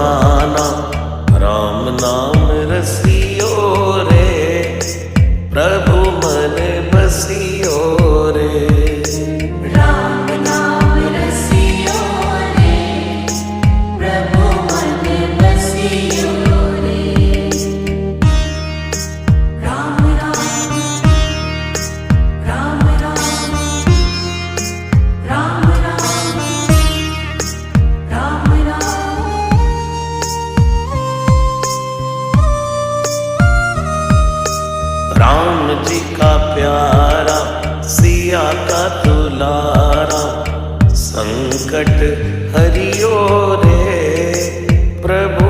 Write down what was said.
जमाना, राम नाम रसियो रे, प्रभु मन बसियो रे। राम नाम रसियो रे, प्रभु मन बसियो रे। राम राम राम राम राम राम राम राम। राम जी का प्यारा, सिया का दुलारा, संकट हरियो रे, प्रभु